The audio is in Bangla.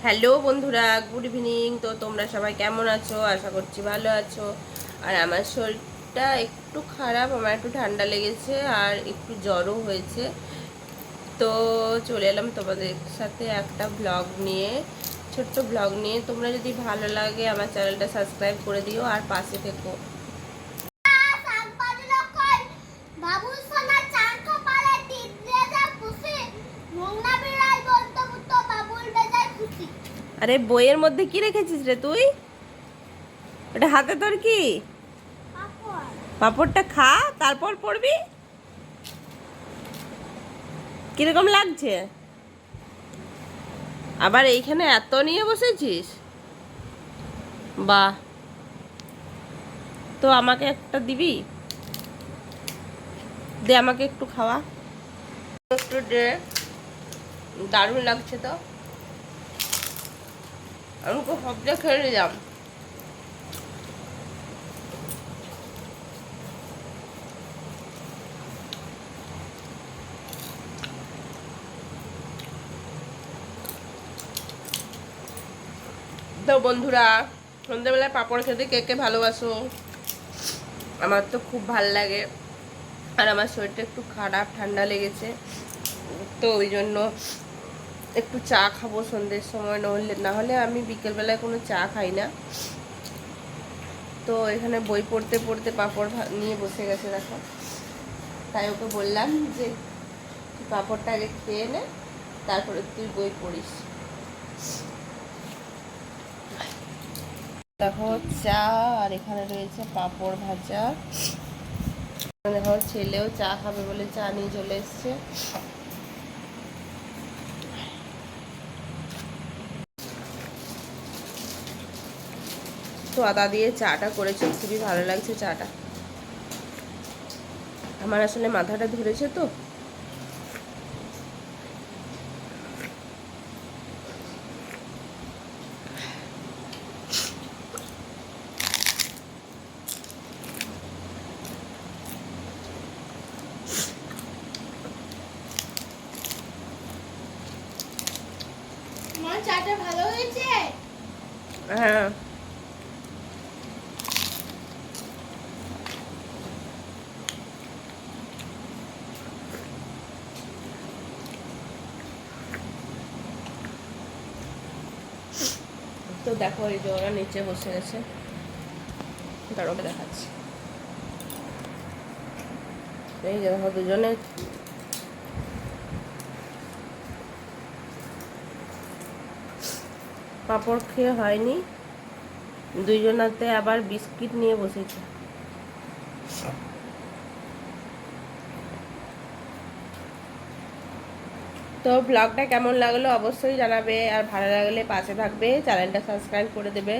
হ্যালো বন্ধুরা, গুড ইভিনিং। তো তোমরা সবাই কেমন আছো? আশা করছি ভালো আছো। আর আমার শরীরটা একটু খারাপ, আমার একটু ঠান্ডা লেগেছে আর একটু জ্বরও হয়েছে। তো চলে এলাম তোমাদের সাথে একটা ব্লগ নিয়ে, ছোট্ট ব্লগ নিয়ে। তোমরা যদি ভালো লাগে আমার চ্যানেলটা সাবস্ক্রাইব করে দিও আর পাশে থেকো। আরে বইয়ের মধ্যে কি রেখেছিস রে তুই? ওটা হাতে তোর কি? পাঁপড়টা খা, তারপর পড়বি। কিরকম লাগছে? আবার এইখানে এত নিয়ে বসেছিস? বাহ, তো আমাকে একটা দিবি? দে আমাকে একটু খাওয়া, একটু দে। দারুণ লাগছে তো, আমি তো সবটা খেয়ে নিলাম। তো বন্ধুরা, সন্ধ্যেবেলায় পাঁপড় খেতে কে কে ভালোবাসো? আমার তো খুব ভাল লাগে। আর আমার শরীরটা একটু খারাপ, ঠান্ডা লেগেছে, তো ওই জন্য একটু চা খাবো সন্ধ্যের সময়। না হলে আমি বিকেলবেলায় কোনো চা খাই না। তো এখানে বই পড়তে পড়তে পাঁপড় নিয়ে বসে গেছে, দেখো। তাই ওকে বললাম যে তুই পাঁপড়টা আগে খেয়ে নে, তারপরে তুই বই পড়িস। দেখো চা, আর এখানে রয়েছে পাঁপড় ভাজা। দেখো ছেলেও চা খাবে বলে চা নিয়ে চলে এসছে। তো আদা দিয়ে চাটা করেছে, খুবই ভালো লাগছে চাটা। আমার আসলে মাথাটা ধরেছে তো। আমার চাটা ভালো হয়েছে। হ্যাঁ, তো দেখো এই যে ওরা নিচে বসে গেছে, তার ওকে দেখাচ্ছি। এই যে দেখো দুজনে পাঁপড় খেয়ে হয়নি, দুইজনাতে আবার বিস্কিট নিয়ে বসেছে। তো ব্লগটা কেমন লাগলো অবশ্যই জানাবে, আর ভালো লাগলে পাশে থাকবে, চ্যানেলটা সাবস্ক্রাইব করে দেবে।